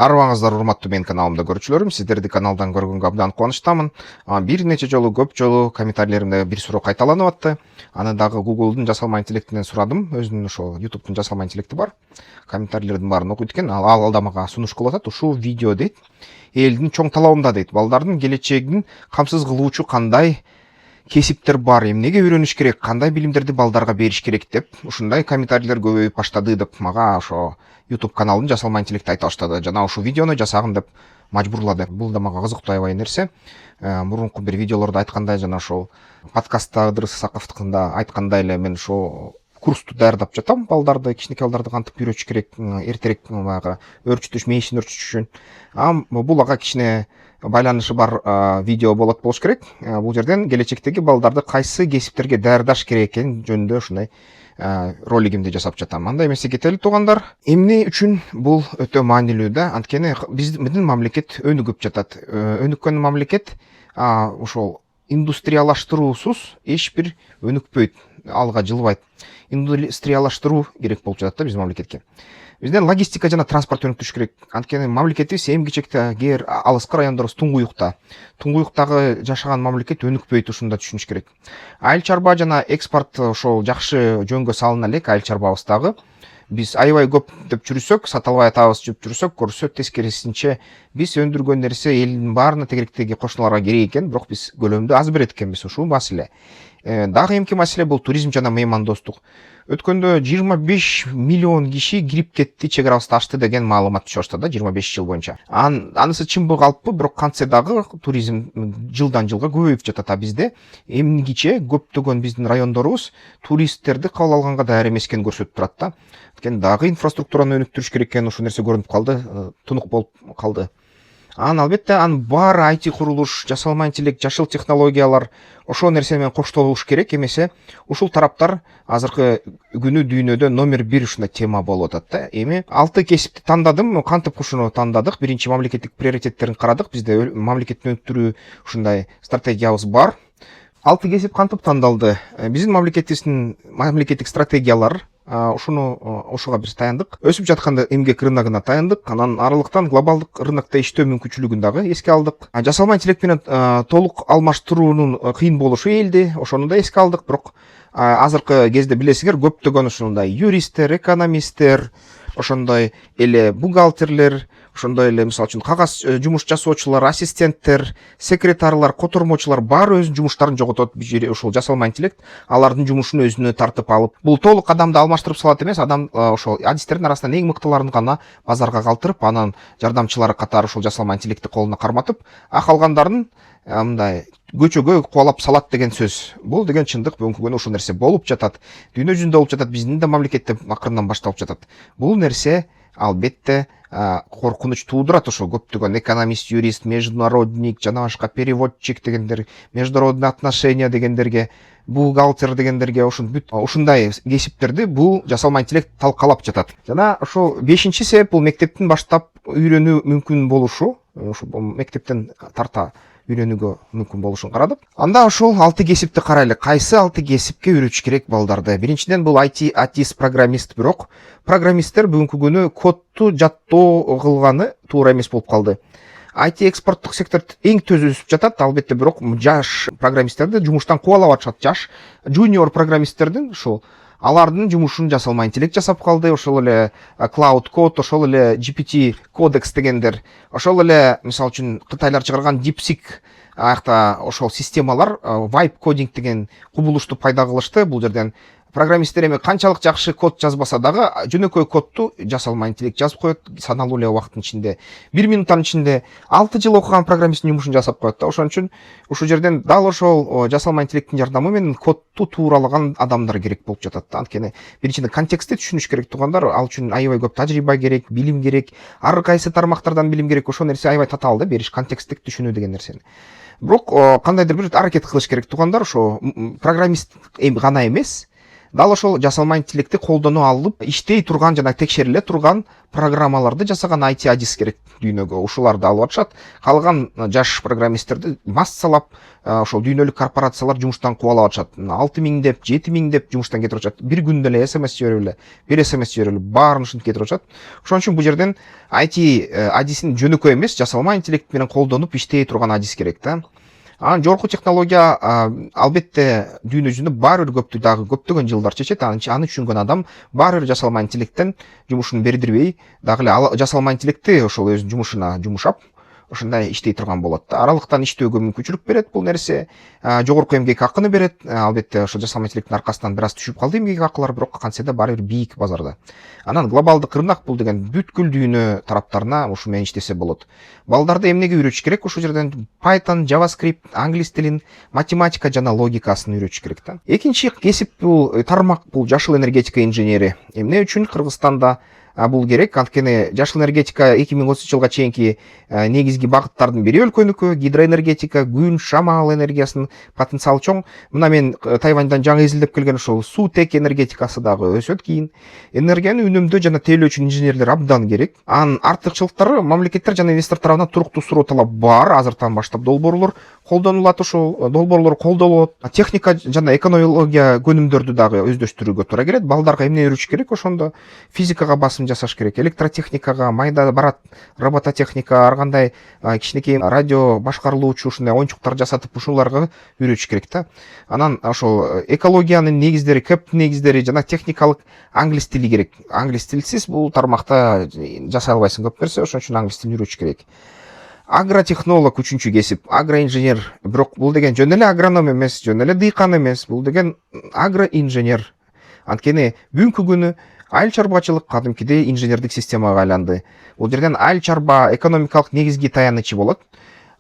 Арыбаңыздар урматтуу менин каналымда көрүүчүлөрүм, сиздерди каналдан көргөнгө абдан кубанычтамын. Бир нече жолу көп жолу комментарийлеримде бир суроо кайталанып атты. Аны дагы Google'дун жасалма интеллектинен сурадым. Өзүнүн ошо YouTube'дун жасалма интеллекти бар. Комментарийлердин баарын окуйт экен. Ал да мага сунуш кылып атат. Ушул видео дейт, элдин чоң талабында дейт. Балдардын келечегин камсыз кылуучу кандай кесиптер бар, эмнеге үйрөнүш керек, кандай билимдерди балдарга бериш керек деп ушундай комментарийлер көбөйүп баштады деп мага ошо YouTube каналын жасалма интеллекти айта баштады. Жана ушул видеону жасагын деп мажбурлады. Бул да мага кызыктуу аябай нерсе. Мурунку бир видеолордо айткандай, жана ошол подкастта Ыдырыс Исаковдукунда айткандай эле мен ошо курсту даярдап жатам. Балдарды, кичинекей балдарды кантип үйрөтүш керек, эртерээк баягы өөрчүтүш, мээшин өөрчүтүш үчүн. Бул ага кичине байланышы бар видео болуш керек. Бул жерден келечектеги балдарды кайсы кесиптерге даярдаш керек экени жөнүндө ушундай ролигимди жасап жатам. Анда эмесе кетели туугандар. Эмне үчүн бул өтө маанилүү да? Анткени биздин мамлекет өнүгүп жатат. Өнүккөн мамлекет ошол индустриялаштыруусуз эч бир өнүкпөйт, алга жылбайт. Индустриялаштыруу керек болуп жатат да биздин мамлекетке. Бизден логистика жана транспорт өнүктүрүш керек. Анткени мамлекетибиз эң кичекте, кээ алыскы райондорубуз туңгуюкта. Туңгуюктагы жашаган мамлекет өнүкпөйт, ушунда түшүнүш керек. Айыл чарба жана экспорт ошол жакшы жөнгө салына элек, айыл чарбабыз дагы. Биз аябай көп деп жүрсөк, сата албай атабыз деп жүрсөк, көрсө тескерисинче биз өндүргөн нерсе элдин баарына тегеректеги кошуналарга керек экен, бирок биз көлөмдү аз берет экенбиз. Ушул маселе. Дагы эмки маселе бул туризм жана меймандостук. Өткөндө 25 миллион киши кирип кетти, чек арабызды ачты деген маалымат түшүп атты да 25 жыл боюнча. Анысы чынбы калппы, бирок кантсе дагы туризм жылдан жылга көбөйүп жатат. Бизде эмгиче көптөгөн биздин райондорубуз туристтерди кабыл алганга даяр эмес экенин көрсөтүп турат да. Анткени дагы инфраструктураны өнүктүрүш керек экен, ушул нерсе көрүнүп калды, тунук болуп калды. Албетте баары IT курулуш, жасалма интеллект, жашыл технологиялар ошол нерсе менен коштолуш керек, эмесе ушул тараптар азыркы күнү дүйнөдө номер 1 ушундай тема болуп атат да. Эми 6 кесипти тандадым. Кантип ушуну тандадык? Биринчи мамлекеттик приоритеттерин карадык. Бизде мамлекетти өнүктүрүү ушундай стратегиябыз бар. 6 кесип кантип тандалды? Биздин мамлекеттик стратегиялар ошого бир таяндык. Өсүп жаткан эмгек рыногуна таяндык. Анан аралыктан глобалдык рынокто иштөө мүмкүнчүлүгүн дагы эске алдык. Жасалма интеллект менен толук алмаштыруунун кыйын болушу элди, ошону да эске алдык. Бирок азыркы кезде билесиңер, көптөгөн ушундай юристтер, экономисттер, ошондой эле бухгалтерлер, ошондой эле мисалы үчүн кагаз жумуш жасоочулар, ассистенттер, секретарлар, котормочулар баары өзүнүн жумуштарын жоготот. Ушул жасалма интеллект алардын жумушун өзүнө тартып алып, бул толук адамды алмаштырып салат эмес, адам ошол адистердин арасынан эң мыктыларын гана базарга калтырып, анан жардамчылары катары ушул жасалма интеллектти колуна карматып, калгандарын мындай көчөгө кубалап салат деген сөз. Бул деген чындык, бүгүнкү күнү ушул нерсе болуп жатат. Дүйнө жүзүндө болуп жатат, биздин да мамлекетте акырындан башталып жатат. Бул нерсе албетте коркунуч туудурат. Ошо көптөгөн экономист, юрист, международник жана башка переводчик дегендер, международный отношения дегендерге, бухгалтер дегендерге ушундай кесиптерди бул жасалма интеллект талкалап жатат. Жана ошол 5-чи себеп бул мектептен баштап үйрөнүү мүмкүн болушу. Ошо мектептен тарта үйрөнүүгө мүмкүн болушун карадык. Анда ошол 6 кесипти карайлы. Кайсы 6 кесипке үйрөтүш керек балдарды? Биринчиден бул IT, артист, программист. Бирок программисттер бүгүнкү күнү кодду жаттоо кылганы туура эмес болуп калды. IT экспорттук сектор эң тез өсүп жатат, албетте, бирок жаш программисттерди жумуштан кубалап атышат. Жаш жуниор программисттердин алардын жумушун жасалма интеллект жасап калды. Ошол эле Cloud Code, ошол эле GPT Codex дегендер, ошол эле мисалы үчүн Кытайлар чыгарган DeepSeek аякта ошол системалар vibe coding деген кубулушту пайда кылышты. Бул жерден программисттер эми канчалык жакшы код жазбаса дагы жөнөкөй кодду жасалма интеллект жазып коет. Саналуу эле убакыттын ичинде, 1 минуттан ичинде 6 жыл окуган программисттин жумушун жасап коет да. Ошон үчүн ушул жерден дал ошол жасалма интеллекттин жардамы менен кодду тууралаган адамдар керек болуп жатат да. Анткени биринчиден контекстти түшүнүш керек туугандар. Ал үчүн аябай көп тажрыйба керек, билим керек, ар кайсы тармактардан билим керек. Ошол нерсе аябай татаал да, бериш контексттик түшүнүү деген нерсени. Бирок кандайдыр бир аракет кылыш керек туугандар. Ошо программист гана эмес, дал ошол жасалма интеллектти колдоно алып иштей турган жана текшериле турган программаларды жасаган IT адис керек дүйнөгө. Ушуларды алып атышат. Калган жаш программисттерди массалап ошол дүйнөлүк корпорациялар жумуштан кубалап атышат. 6000 деп, 7000 деп жумуштан кетирип атышат. Бир күндө эле SMS жиберип эле, бир SMS жиберип эле баарын ушинтип кетирип атышат. Ошон үчүн бул жерден IT адисин жөнөкөй эмес, жасалма интеллект менен колдонуп иштей турган адис керек да. Анан жогорку технология албетте дүйнө жүзүндө баары бир көптөгөн жылдар чечет. Аны түшүнгөн адам баары бир жасалма интеллекттен жумушун бердирбей, дагы эле жасалма интеллекти ошол өзүнүн жумушуна жумушап, ошондой иштей турган болот да. Аралыктан иштөөгө мүмкүнчүлүк берет бул нерсе. Жогорку эмгек акыны берет. Албетте ошол жасалма интеллекттин аркасынан бир аз түшүп калды эмгек акылары, бирок кантсе да баары бир бийик базарда. Анан глобалдык рынок бул деген бүткүл дүйнө тараптарына ушу менен иштесе болот. Балдарды эмнеге үйрөтүш керек? Ушул жерден Python, JavaScript, англис тилин, математика жана логикасын үйрөтүш керек да. Экинчи кесип бул тармак бул жашыл энергетика инженери. Эмне үчүн Кыргызстанда бул керек? Анткени жашыл энергетика 2030 жылга чейинки негизги багыттардын бири өлкөнүкү, гидроэнергетика, күн, шамал энергиясынын потенциалы чоң. Мына мен Тайваньдан жаңы изилдеп келген ошол суу-тек энергетикасы дагы өсөт кийин. Энергияны үнөмдөө жана тейлөө үчүн инженерлер абдан керек. Анын артыкчылыктары мамлекеттер жана инвестор тарабынан туруктуу суроо талап бар. Азыртан баштап долбоорлор колдонулат, ошол долбоорлор колдолот. Техника жана экономия көнүмдөрдү дагы өздөштүрүүгө туура келет. Балдарга эмне үйрөтүш керек? Ошондо физикага басым жасаш керек, электротехникага, майда барат робототехника, ар кандай кичинекей радио башкарылуучу ушундай оюнчуктар жасатып ушуларга үйрөтүш керек да. Анан ошол экологиянын негиздери, КЭП негиздери жана техникалык англис тили керек. Англис тилсиз бул тармакта жасай албайсың көп нерсе, ошон үчүн англис тилин үйрөтүш керек. Агротехнолог үчүнчү кесип, агроинженер. Бирок бул деген жөн эле агроном эмес, жөн эле дыйкан эмес, бул деген агроинженер. Анткени бүгүнкү күнү айыл чарбачылык кадимкидей инженердик системага айланды. Бул жерден айыл чарба экономикалык негизги таянычы болот.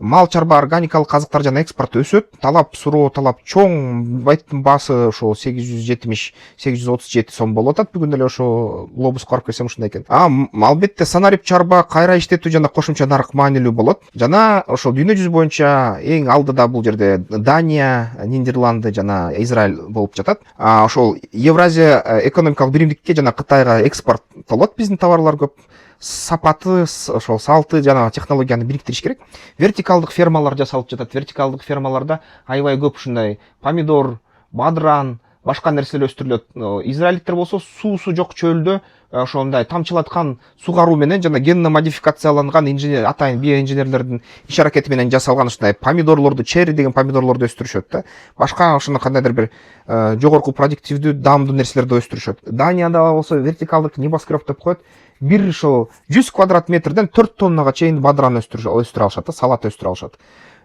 Мал чарба органикалык казыктар жана экспорт өсөт. Талап суроо, талап чоң. Байттын баасы ошол 870-837 сом болуп атат. Бүгүн эле ошо глобуска барып келсем ушундай экен. Албетте санарип чарба кайра иштетүү жана кошумча нарык маанилүү болот. Жана ошол дүйнө жүзү боюнча эң алдыда бул жерде Дания, Нидерланды жана Израиль болуп жатат. Ошол Евразия экономикалык биримдикке жана Кытайга экспорттолот биздин товарлар көп. Сапаты, ошол салты жана технологияны бириктириш керек. Вертикалдык фермалар жасалып жатат. Вертикалдык фермаларда аябай көп ушундай помидор, бадыран, башка нерселер өстүрүлөт. Израилдиктер болсо суусу жок чөлдө ошондой тамчылаткан сугаруу менен жана генно модификацияланган атайын биоинженерлердин иш аракети менен жасалган ушундай помидорлорду, черри деген помидорлорду өстүрүшөт да. Башка ошондой кандайдыр бир жогорку продуктивдүү, даамдуу нерселерди өстүрүшөт. Данияда болсо вертикалдык небоскреб деп коет. Бир ошол 100 квадрат метрден 4 тоннага чейин бадыран өстүрө алышат да, салат өстүрө алышат.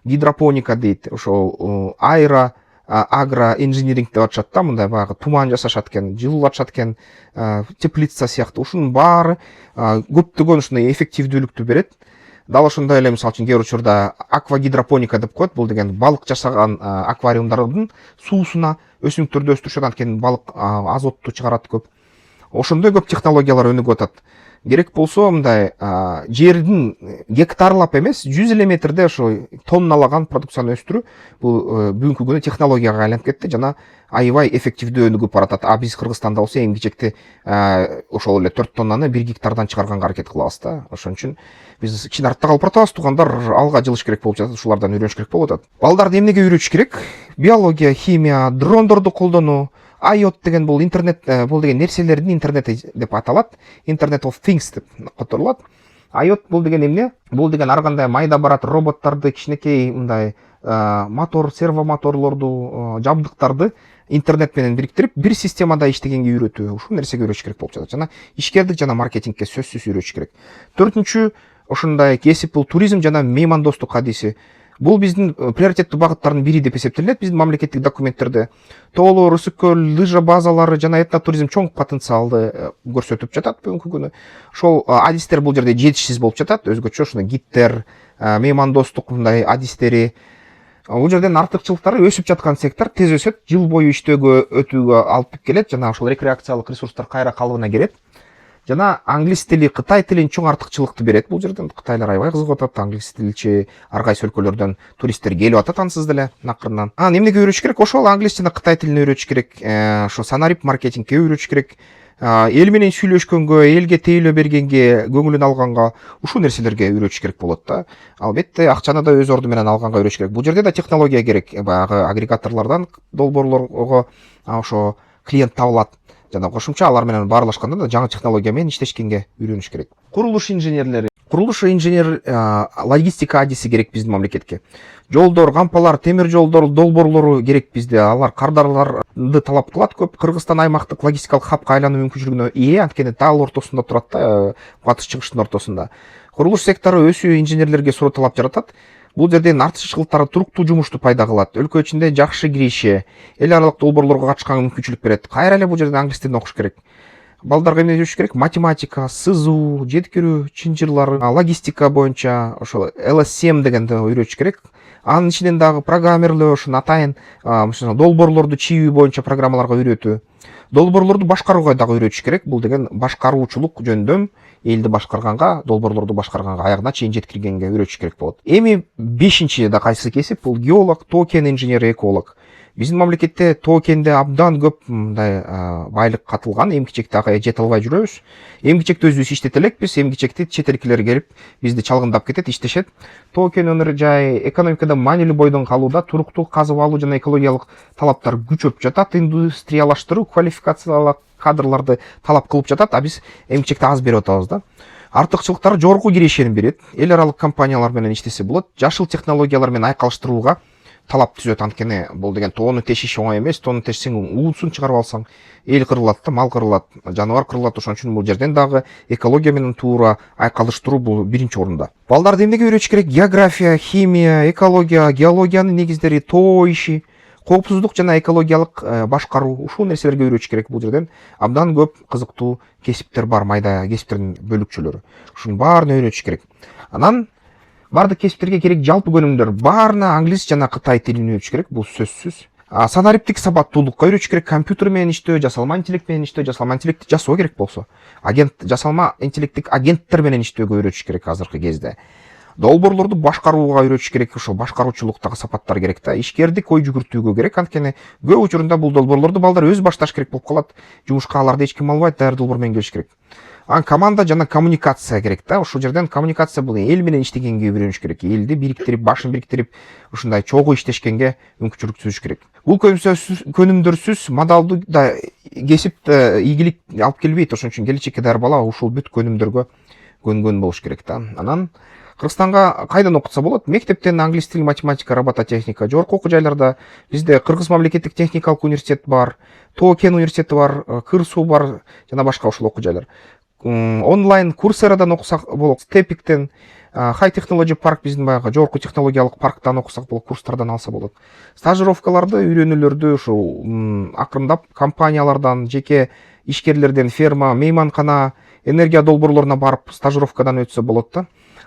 Гидропоника дейт, ошол агро инжиниринг деп атышат да, мындай баягы туман жасашат экен, жылуулатышат экен, теплица сыяктуу. Ушунун баары көптөгөн ушундай эффективдүүлүктү берет. Дал ошондой эле мисалы үчүн кээ бир учурда аквагидропоника деп коет. Бул деген балык жасаган аквариумдардын суусуна өсүмдүктөрдү өстүрүшөт, анткени балык азотту чыгарат көп. Ошондой көп технологиялар өнүгүп атат. Керек болсо мындай жердин гектарлап эмес, 100 эле метрде ошо тонналаган продукцияны өстүрүү бул бүгүнкү күнү технологияга айланып кетти жана аябай эффективдүү өнүгүп баратат. Биз Кыргызстанда болсо эң кичекти ошол эле 4 тоннаны 1 гектардан чыгарганга аракет кылабыз да. Ошон үчүн биз кичине артта калып баратабыз, туугандар алга жылыш керек болуп жатат, ушулардан үйрөнүш керек болуп атат. Балдарды эмнеге үйрөтүш керек? Биология, химия, дрондорду колдонуу, IoT деген бул интернет, бул деген нерселердин интернети деп аталат. Internet of Things деп которулат. IoT бул деген эмне? Бул деген ар кандай майда барат роботтарды, кичинекей мындай мотор, сервомоторлорду, жабдыктарды интернет менен бириктирип, бир системада иштегенге үйрөтүү. Ушул нерсеге үйрөтүш керек болуп жатат. Жана ишкердик жана маркетингке сөзсүз үйрөтүш керек. Төртүнчү ошондой кесип бул туризм жана меймандостук хадиси. Бул биздин приоритеттүү багыттардын бири деп эсептелет биздин мамлекеттик документтерде. Тоолор, ысык көл, лыжа базалары жана этнотуризм чоң потенциалды көрсөтүп жатат бүгүнкү күнү. Ошол адистер бул жерде жетишсиз болуп жатат. Өзгөчө ушундай гидтер, меймандостук мындай адистери. Бул жерден артыкчылыктары өсүп жаткан сектор тез өсөт, жыл бою иштөөгө өтүүгө алып келет жана ошол рекреациялык ресурстар кайра калыбына келет. жана англис тили Кытай тилин чоң артыкчылыкты берет бул жерден. Кытайлар аябай кызыгып атат, англис тилчи ар кайсы өлкөлөрдөн туристтер келип атат ансыз деле акырынан. Эмнеге үйрөтүш керек? Ошол англис жана Кытай тилин үйрөтүш керек. Ошо санарип маркетингке үйрөтүш керек. Эл менен сүйлөшкөнгө, элге тейлөө бергенге, көңүлүн алганга ушул нерселерге үйрөтүш керек болот да. Албетте акчаны да өз орду менен алганга үйрөтүш керек. Бул жерде да технология керек. Баягы агрегаторлордон долбоорлорго ошо клиент табылат. Жана кошумча алар менен баарлашканда да жаңы технология менен иштешкенге үйрөнүш керек. Курулуш инженерлери. Курулуш инженер логистика адиси керек биздин мамлекетке. Жолдор, кампалар, темир жолдор, долбоорлору керек бизде. Алар кардарларды талап кылат көп. Кыргызстан аймактык логистикалык хабка айлануу мүмкүнчүлүгүнө ээ, анткени тал ортосунда турат да, батыш чыгыштын ортосунда. Курулуш сектору өсүү инженерлерге суроо талап жаратат. Бул жерден артыкчылыктары туруктуу жумушту пайда кылат. Өлкө ичинде жакшы кириши, эл аралык долбоорлорго катышканга мүмкүнчүлүк берет. Кайра эле бул жерден англис тилин окуш керек. Балдарга эмне үйрөтүш керек? Математика, сызуу, жеткирүү чынжырлары, логистика боюнча ошол LS7 дегенди үйрөтүш керек. Анын ичинен дагы программерлөө, ушуну атайын долбоорлорду чийүү боюнча программаларга үйрөтүү. Долбоорлорду башкарууга дагы үйрөтүш керек. Бул деген башкаруучулук жөндөм, элди башкарганга, долбоорлорду башкарганга, аягына чейин жеткиргенге үйрөтүш керек болот. Эми 5-чи да кайсы кесип? Бул геолог, токен инженери, эколог. Биздин мамлекетте токенде абдан көп мындай байлык катылган, эми-кечекти ага жете албай жүрөбүз. Эми-кечекти өзүбүз иштете элекпиз, эми-кечекти чет элдикилер келип бизди чалгындап кетет, иштешет. Токен өнөр жай экономикада маанилүү бойдон калууда туруктуу казып алуу жана экологиялык талаптар күчөп жатат, индустриялаштыруу, квалификациялык кадрларды талап кылып жатат, а биз эми-кечекти аз берип атабыз да. Артыкчылыктары жогорку кирешени берет. Эл аралык компаниялар менен иштесе болот. Жашыл технологиялар менен айкалыштырууга талап түзөт, анткени бул деген тоону тешиш оңой эмес. Тоону тешсең уусун чыгарып алсаң, эл кырылат да, мал кырылат, жаныбар кырылат. Ошон үчүн бул жерден дагы экология менен туура айкалыштыруу бул биринчи орунда. Балдарды эмнеге үйрөтүш керек? География, химия, экология, геологиянын негиздери, тоо иши, коопсуздук жана экологиялык башкаруу, ушул нерселерге үйрөтүш керек. Бул жерден абдан көп кызыктуу кесиптер бар, майда кесиптердин бөлүкчөлөрү. Ушунун баарын үйрөтүш керек. Анан бардык кесиптерге керек жалпы көнүмдөр баарына англис жана Кытай тилин үйрөтүш керек, бул сөзсүз. Санариптик сабаттуулукка үйрөтүш керек, компьютер менен иштөө, жасалма интеллект менен иштөө, жасалма интеллектти жасоо керек болсо, жасалма интеллекттик агенттер менен иштөөгө үйрөтүш керек азыркы кезде. Долбоорлорду башкарууга үйрөтүш керек, ошо башкаруучулуктагы сапаттар керек да, ишкердик ой жүгүртүүгө керек, анткени көп учурунда бул долбоорлорду балдар өзү башташ керек болуп калат. Жумушка аларды эч ким албайт, даяр долбоор менен келиш керек. Команда жана коммуникация керек да. Ошол жерден коммуникация бул эл менен иштегенге үйрөнүш керек. Элди бириктирип, башын бириктирип, ушундай чогуу иштешкенге мүмкүнчүлүк түзүш керек. Бул көнүмдөрсүз мадалдуу да кесип ийгилик алып келбейт. Ошон үчүн келечекке даяр бала ушул бүт көнүмдөргө көнгөн болуш керек да. Анан Кыргызстанга кайдан окутса болот? Мектептен англис тил, математика, робототехника. Жогорку окуу жайларда бизде Кыргыз мамлекеттик техникалык университет бар, Токен университети бар, Кырсуу бар жана башка ошол окуу жайлар. Онлайн Курсерадан окусак болот, Степиктен, High Technology Park биздин баягы жогорку технологиялык парктан окусак болот, курстардан алса болот. Стажировкаларды, үйрөнүүлөрдү ушул акырындап компаниялардан, жеке ишкерлерден, ферма, мейманкана, энергия долбоорлоруна барып стажировкадан өтсө болот да.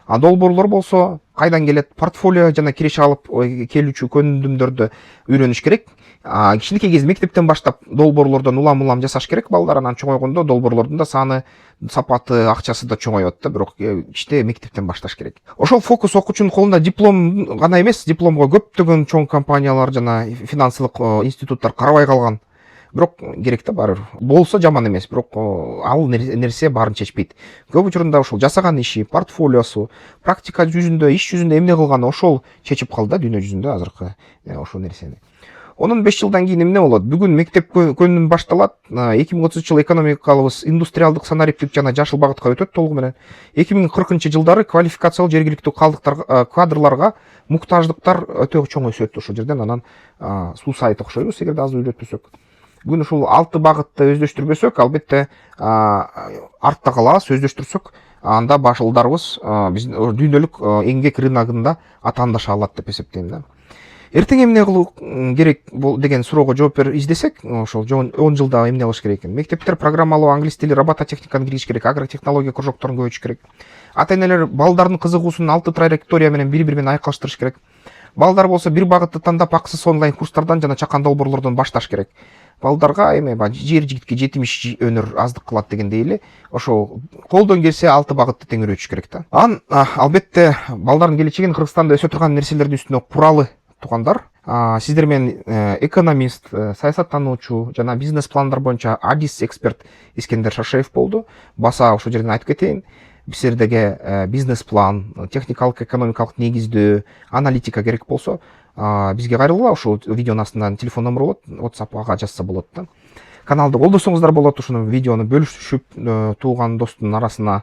Долбоорлор болсо кайдан келет? Портфолио жана киреше алып келүүчү көнүмдөрдү үйрөнүш керек. Кичинекей кез мектептен баштап долбоорлордон улам жасаш керек балдар. Анан чоңойгондо долбоорлордун да саны, сапаты, акчасы да чоңоет да, бирок ичте мектептен башташ керек. Ошол фокус окуучунун колунда диплом гана эмес, дипломго көптөгөн чоң компаниялар жана финансылык институттар карабай калган. Бирок керек да баары. Болсо жаман эмес, бирок ал нерсе баарын чечпейт. Көп учурунда ошол жасаган иши, портфолиосу, практика жүзүндө, иш жүзүндө эмне кылганы ошол чечип калды да дүйнө жүзүндө азыркы ошол нерсени. Онун 5 жылдан кийин эмне болот? Бүгүн мектеп көнүм башталат. 2030-жылы экономикалыбыз индустриалдык, санариптик жана жашыл багытка өтөт толугу менен. 2040-жылдары квалификациялуу жергиликтүү кадрларга муктаждыктар өтө чоң өсөт ошол жерден. Анан суусайт окшойбуз эгерде аз үйрөтпөсөк. Бүгүн ушул 6 багытты өздөштүрбөсөк, албетте артта калабыз. Өздөштүрсөк, анда башылдарыбыз биздин дүйнөлүк эмгек рыногунда атаандаша алат деп эсептейм да. Эртең эмне кылуу керек деген суроого жооп издесек, ошол 10 жылда эмне кылыш керек экен? Мектептер программалоо, англис тили, робототехниканы киргизиш керек, агротехнология кружокторун көбөйтүш керек. Ата-энелер балдардын кызыгуусун 6 траектория менен бири-бири менен айкалыштырыш керек. балдар болсо бир багытты тандап акысыз онлайн курстардан жана чакан долбоорлордон башташ керек. Балдарга эме жер жигитке жетимиш өнөр аздык кылат дегендей эле ошол колдон келсе 6 багытты теңирөөтүш керек да. Албетте балдардын келечегин Кыргызстанда өсө турган нерселердин үстүнө куралы туугандар. Сиздер менен экономист, саясаттануучу жана бизнес пландар боюнча адис эксперт Искендер Шашеев болду. Баса ошол жерден айтып кетейин. Сиздерге бизнес план, техникалык, экономикалык негиздөө, аналитика керек болсо, бизге кайрылгыла, ошол видеонун астында телефон номуру болот, WhatsApp-га жазса болот да. Каналды колдосоңуздар болот, ушуну видеону бөлүшүп тууган достун арасына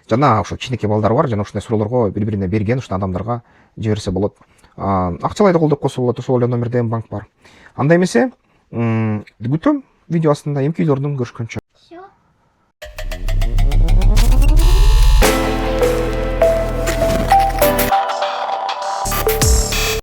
жана ошо кичинекей балдар бар, жана ушундай суроолорго бири-бирине берген ушундай адамдарга жиберсе болот. Акчалай да колдоп койсо болот, ошол эле номерде банк бар. Андай эмесе, күтөм видео астында эмки үйлөрдөн көрүшкөнчө.